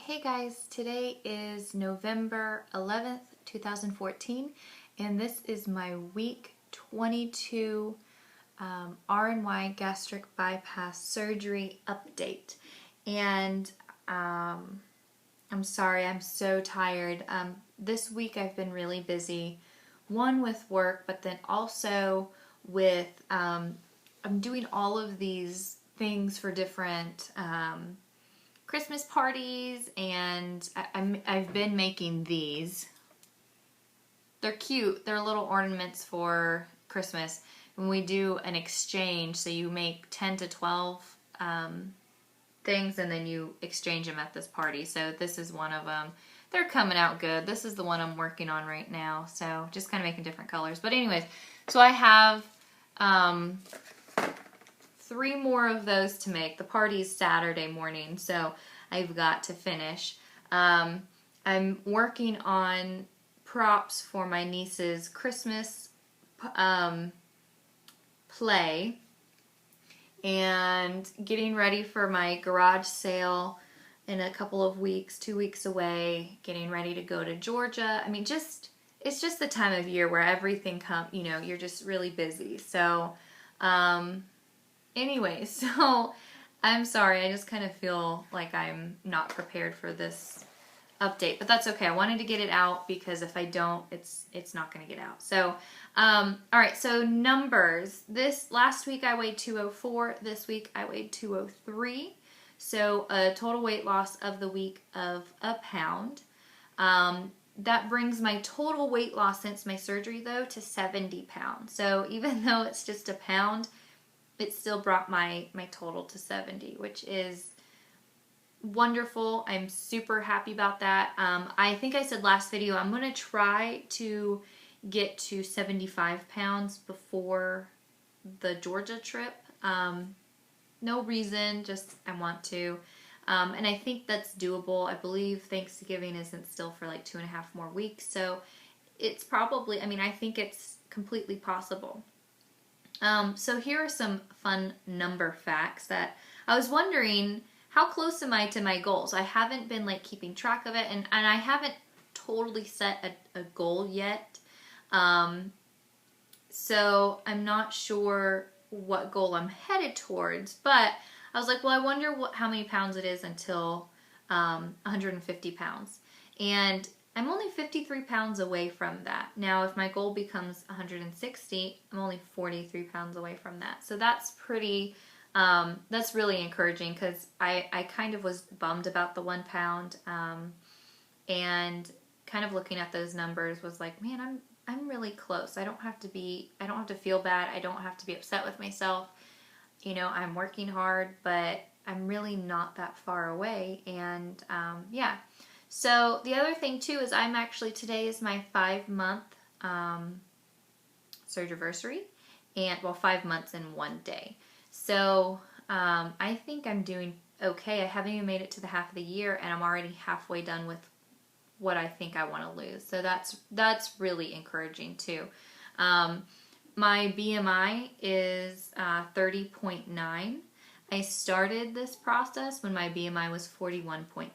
Hey guys, today is November 11th, 2014, and this is my week 22 RNY gastric bypass surgery update. And I'm sorry, I'm so tired. This week I've been really busy, one with work, but then also with, I'm doing all of these things for different Christmas parties, and I've been making these. They're cute. They're little ornaments for Christmas. When we do an exchange, so you make 10 to 12 things and then you exchange them at this party. So this is one of them. They're coming out good. This is the one I'm working on right now. So just kind of making different colors. But anyways, so I have 3 more of those to make. The party's Saturday morning, so I've got to finish. I'm working on props for my niece's Christmas play and getting ready for my garage sale in a couple of weeks, 2 weeks away, getting ready to go to Georgia. I mean, it's just the time of year where everything you're just really busy. So, anyway, so I'm sorry, I just kind of feel like I'm not prepared for this update, but that's okay. I wanted to get it out because if I don't, it's not going to get out. So, all right, so numbers. This last week I weighed 204. This week I weighed 203. So a total weight loss of the week of a pound. That brings my total weight loss since my surgery, though, to 70 pounds. So even though it's just a pound, it still brought my total to 70, which is wonderful. I'm super happy about that. I think I said last video, I'm going to try to get to 75 pounds before the Georgia trip. No reason, just I want to. And I think that's doable. I believe Thanksgiving isn't still for like 2.5 more weeks. So it's probably, I think it's completely possible. So here are some fun number facts that I was wondering, how close am I to my goals? I haven't been like keeping track of it, and I haven't totally set a goal yet. So I'm not sure what goal I'm headed towards, but I was like, well, I wonder how many pounds it is until 150 pounds. And I'm only 53 pounds away from that. Now, if my goal becomes 160, I'm only 43 pounds away from that. So that's pretty, that's really encouraging, because I kind of was bummed about the 1 pound, and kind of looking at those numbers was like, man, I'm really close. I don't have to feel bad. I don't have to be upset with myself. I'm working hard, but I'm really not that far away. And yeah. So the other thing too is today is my 5-month surgery, and 5 months and 1 day. So I think I'm doing okay. I haven't even made it to the half of the year, and I'm already halfway done with what I think I want to lose. So that's really encouraging too. My BMI is 30.9. I started this process when my BMI was 41.5.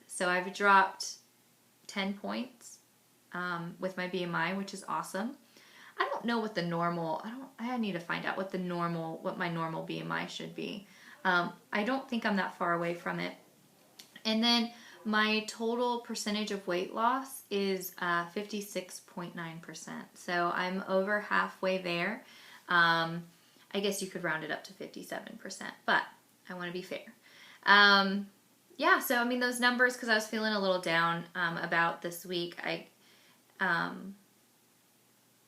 So I've dropped 10 points with my BMI, which is awesome. I don't know what the normal, I need to find out what my normal BMI should be. I don't think I'm that far away from it. And then my total percentage of weight loss is 56.9%. So I'm over halfway there. I guess you could round it up to 57%, but I want to be fair. Yeah, so those numbers, because I was feeling a little down about this week,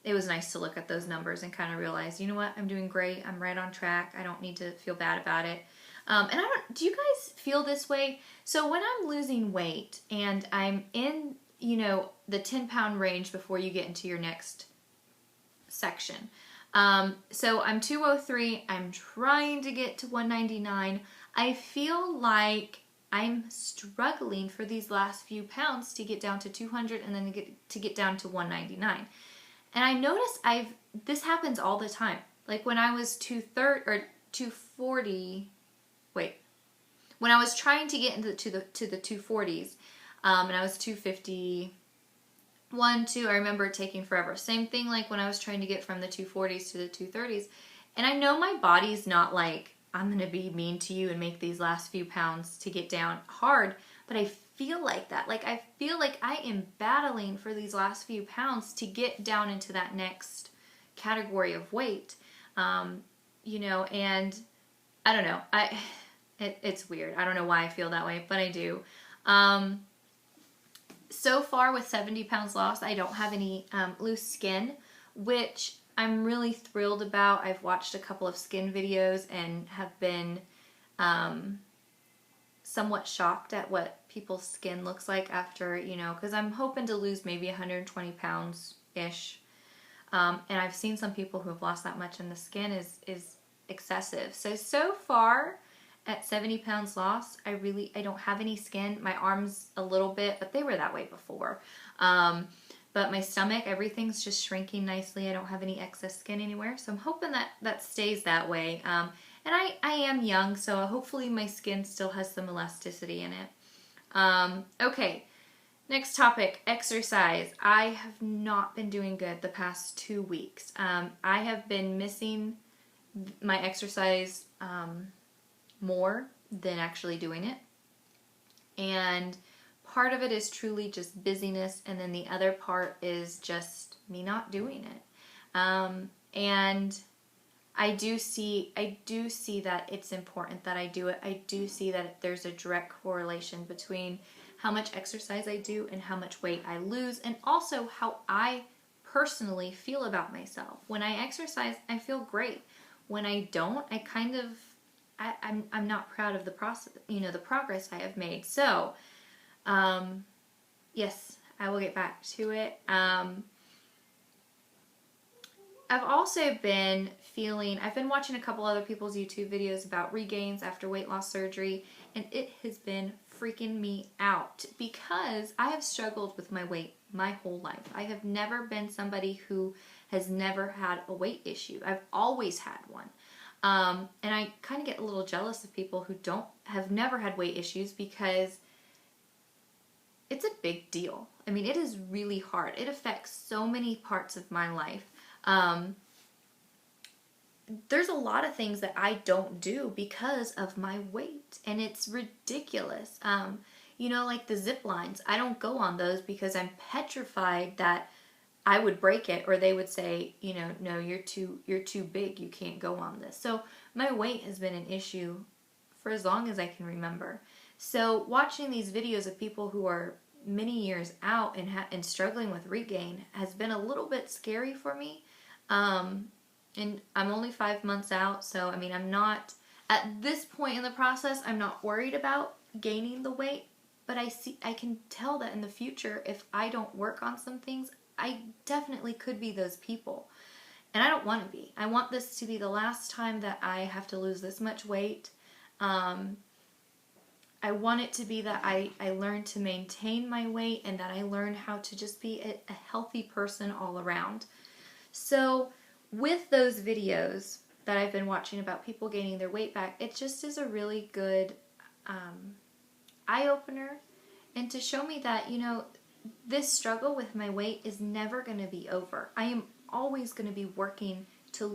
it was nice to look at those numbers and kind of realize, you know what, I'm doing great. I'm right on track. I don't need to feel bad about it. And do you guys feel this way? So when I'm losing weight and I'm in, the 10-pound range before you get into your next section. So I'm 203. I'm trying to get to 199. I feel like I'm struggling for these last few pounds to get down to 200 and then to get down to 199. And I notice this happens all the time. Like when I was 240, when I was trying to get into to the 240s, and I was 251, 2, I remember it taking forever. Same thing like when I was trying to get from the 240s to the 230s. And I know my body's not like, I'm going to be mean to you and make these last few pounds to get down hard, but I feel like that. Like, I feel like I am battling for these last few pounds to get down into that next category of weight. You know, and I don't know. It's weird. I don't know why I feel that way, but I do. So far with 70 pounds lost, I don't have any loose skin, which I'm really thrilled about. I've watched a couple of skin videos and have been somewhat shocked at what people's skin looks like after, you know, because I'm hoping to lose maybe 120 pounds-ish. And I've seen some people who have lost that much, and the skin is excessive. So far at 70 pounds lost, I don't have any skin. My arms a little bit, but they were that way before. But my stomach, everything's just shrinking nicely. I don't have any excess skin anywhere. So I'm hoping that stays that way. And I am young, so hopefully my skin still has some elasticity in it. Okay, next topic, exercise. I have not been doing good the past 2 weeks. I have been missing my exercise more than actually doing it. And part of it is truly just busyness, and then the other part is just me not doing it. And I do see that it's important that I do it. I do see that there's a direct correlation between how much exercise I do and how much weight I lose, and also how I personally feel about myself. When I exercise, I feel great. When I don't, I'm not proud of the process, you know, the progress I have made. So, yes, I will get back to it. I've also been I've been watching a couple other people's YouTube videos about regains after weight loss surgery, and it has been freaking me out because I have struggled with my weight my whole life. I have never been somebody who has never had a weight issue. I've always had one. And I kind of get a little jealous of people who have never had weight issues, because it's a big deal. I mean, it is really hard. It affects so many parts of my life. There's a lot of things that I don't do because of my weight, and it's ridiculous. You know, like the zip lines, I don't go on those because I'm petrified that I would break it, or they would say, you know, no, you're too big, you can't go on this. So my weight has been an issue for as long as I can remember. So watching these videos of people who are many years out and struggling with regain has been a little bit scary for me. And I'm only 5 months out, so I mean, I'm not, at this point in the process, I'm not worried about gaining the weight, but I can tell that in the future, if I don't work on some things, I definitely could be those people. And I don't want to be. I want this to be the last time that I have to lose this much weight. I want it to be that I learn to maintain my weight, and that I learn how to just be a healthy person all around. So with those videos that I've been watching about people gaining their weight back, it just is a really good eye-opener, and to show me that, you know, this struggle with my weight is never going to be over. I am always going to be working to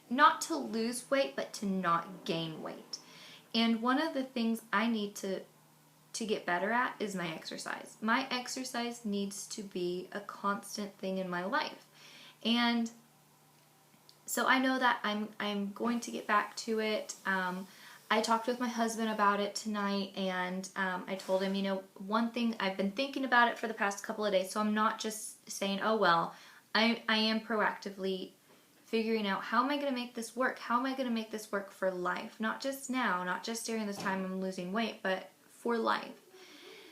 not to lose weight, but to not gain weight. And one of the things I need to get better at is my exercise. My exercise needs to be a constant thing in my life. And so I know that I'm going to get back to it. I talked with my husband about it tonight, and I told him, you know, one thing, I've been thinking about it for the past couple of days, so I'm not just saying, oh well, I am proactively figuring out, how am I going to make this work? How am I going to make this work for life? Not just now, not just during this time I'm losing weight, but for life.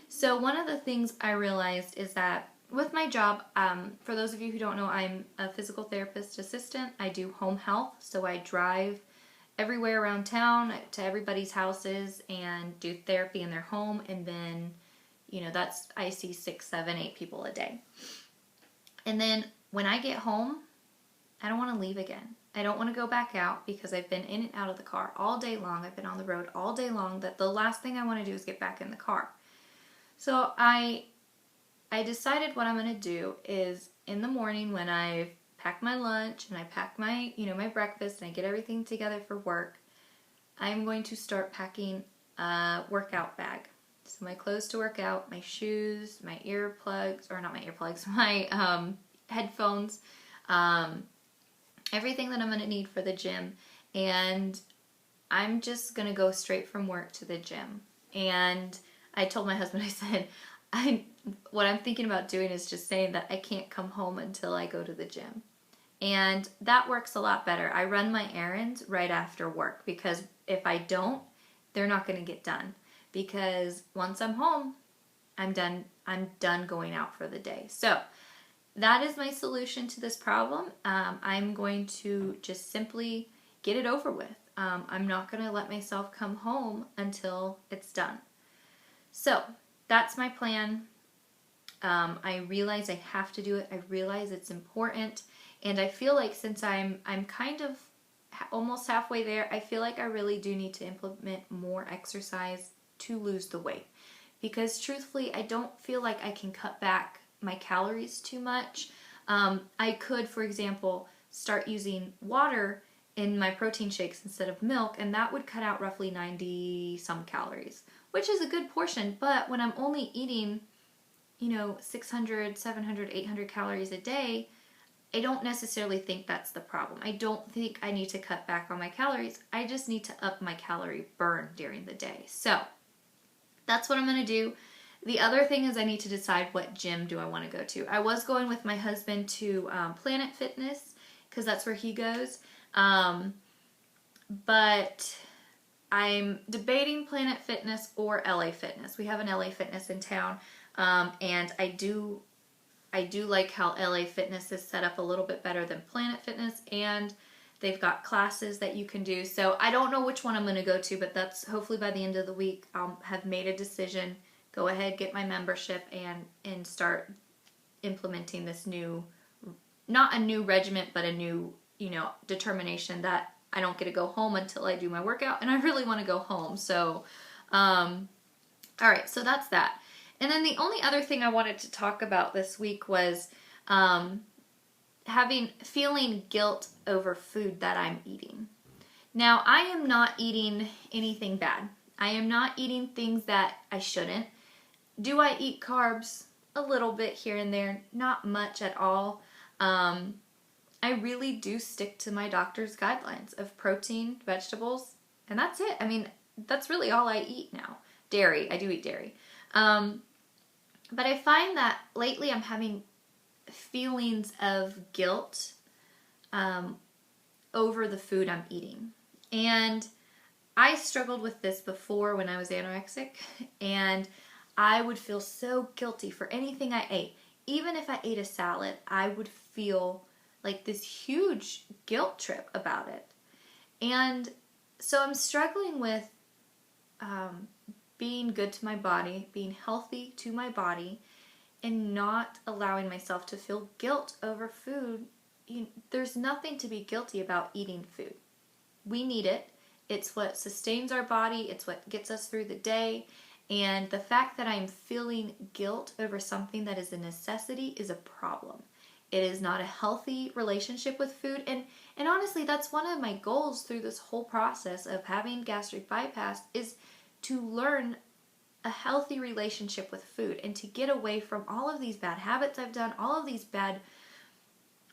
So one of the things I realized is that with my job, for those of you who don't know, I'm a physical therapist assistant. I do home health, so I drive everywhere around town to everybody's houses and do therapy in their home, and then, you know, I see 6, 7, 8 people a day. And then when I get home, I don't want to leave again. I don't want to go back out because I've been in and out of the car all day long. I've been on the road all day long, that the last thing I want to do is get back in the car. So I decided what I'm going to do is in the morning when I've packed my lunch and I pack my, my breakfast and I get everything together for work, I'm going to start packing a workout bag. So my clothes to work out, my shoes, my earplugs, or not my earplugs, my headphones, everything that I'm going to need for the gym. And I'm just going to go straight from work to the gym. And I told my husband, I said, what I'm thinking about doing is just saying that I can't come home until I go to the gym. And that works a lot better. I run my errands right after work because if I don't, they're not going to get done. Because once I'm home, I'm done going out for the day. So that is my solution to this problem. I'm going to just simply get it over with. I'm not going to let myself come home until it's done. So that's my plan. I realize I have to do it. I realize it's important. And I feel like since I'm kind of almost halfway there, I feel like I really do need to implement more exercise to lose the weight. Because truthfully, I don't feel like I can cut back my calories too much. I could, for example, start using water in my protein shakes instead of milk, and that would cut out roughly 90 some calories, which is a good portion. But when I'm only eating, 600, 700, 800 calories a day, I don't necessarily think that's the problem. I don't think I need to cut back on my calories. I just need to up my calorie burn during the day. So that's what I'm going to do. The other thing is I need to decide what gym do I want to go to. I was going with my husband to Planet Fitness because that's where he goes. But I'm debating Planet Fitness or LA Fitness. We have an LA Fitness in town, and I do like how LA Fitness is set up a little bit better than Planet Fitness, and they've got classes that you can do. So I don't know which one I'm going to go to, but that's hopefully by the end of the week I'll have made a decision. Go ahead, get my membership, and start implementing this new, not a new regiment, but a new, determination that I don't get to go home until I do my workout, and I really want to go home. So, all right, so that's that. And then the only other thing I wanted to talk about this week was feeling guilt over food that I'm eating. Now, I am not eating anything bad. I am not eating things that I shouldn't. Do I eat carbs? A little bit here and there, not much at all. I really do stick to my doctor's guidelines of protein, vegetables, and that's it. I mean, that's really all I eat now. Dairy, I do eat dairy. But I find that lately I'm having feelings of guilt over the food I'm eating. And I struggled with this before when I was anorexic, and I would feel so guilty for anything I ate. Even if I ate a salad, I would feel like this huge guilt trip about it. And so I'm struggling with being good to my body, being healthy to my body, and not allowing myself to feel guilt over food. There's nothing to be guilty about eating food. We need it. It's what sustains our body. It's what gets us through the day. And the fact that I'm feeling guilt over something that is a necessity is a problem. It is not a healthy relationship with food. And honestly, that's one of my goals through this whole process of having gastric bypass is to learn a healthy relationship with food and to get away from all of these bad habits I've done, all of these bad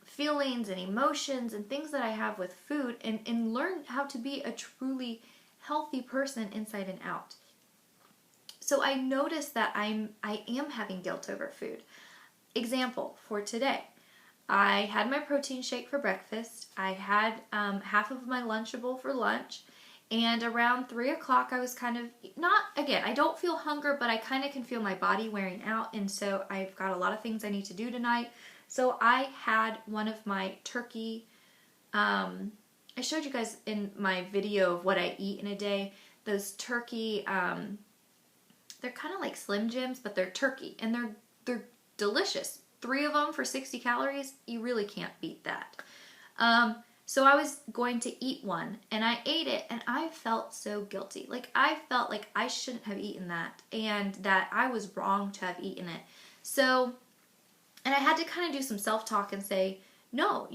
feelings and emotions and things that I have with food, and learn how to be a truly healthy person inside and out. So I noticed that I am having guilt over food. Example for today. I had my protein shake for breakfast. I had half of my Lunchable for lunch. And around 3 o'clock, I was kind of, I don't feel hunger, but I kind of can feel my body wearing out. And so I've got a lot of things I need to do tonight. So I had one of my turkey, I showed you guys in my video of what I eat in a day. Those turkey, they're kind of like Slim Jims, but they're turkey. And they're delicious. 3 of them for 60 calories. You really can't beat that. So I was going to eat one, and I ate it, and I felt so guilty. Like, I felt like I shouldn't have eaten that, and that I was wrong to have eaten it. So, and I had to kind of do some self-talk and say, no,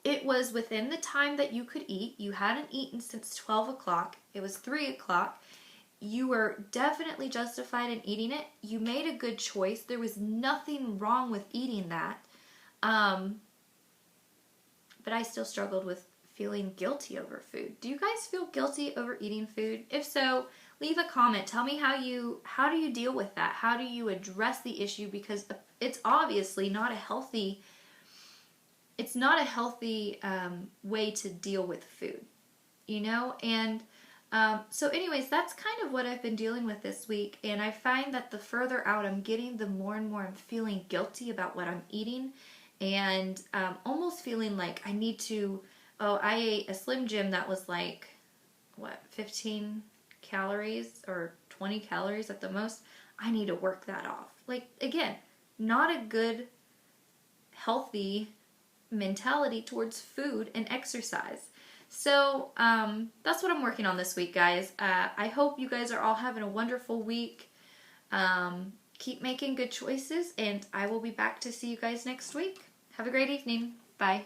it was within the time that you could eat. You hadn't eaten since 12 o'clock. It was 3 o'clock. You were definitely justified in eating it. You made a good choice. There was nothing wrong with eating that. But I still struggled with feeling guilty over food. Do you guys feel guilty over eating food? If so, leave a comment. Tell me how do you deal with that? How do you address the issue? Because it's obviously not a healthy way to deal with food, you know? And so anyways, that's kind of what I've been dealing with this week. And I find that the further out I'm getting, the more and more I'm feeling guilty about what I'm eating. And almost feeling like I need to, I ate a Slim Jim that was like, 15 calories or 20 calories at the most. I need to work that off. Like, again, not a good, healthy mentality towards food and exercise. So that's what I'm working on this week, guys. I hope you guys are all having a wonderful week. Keep making good choices, and I will be back to see you guys next week. Have a great evening. Bye.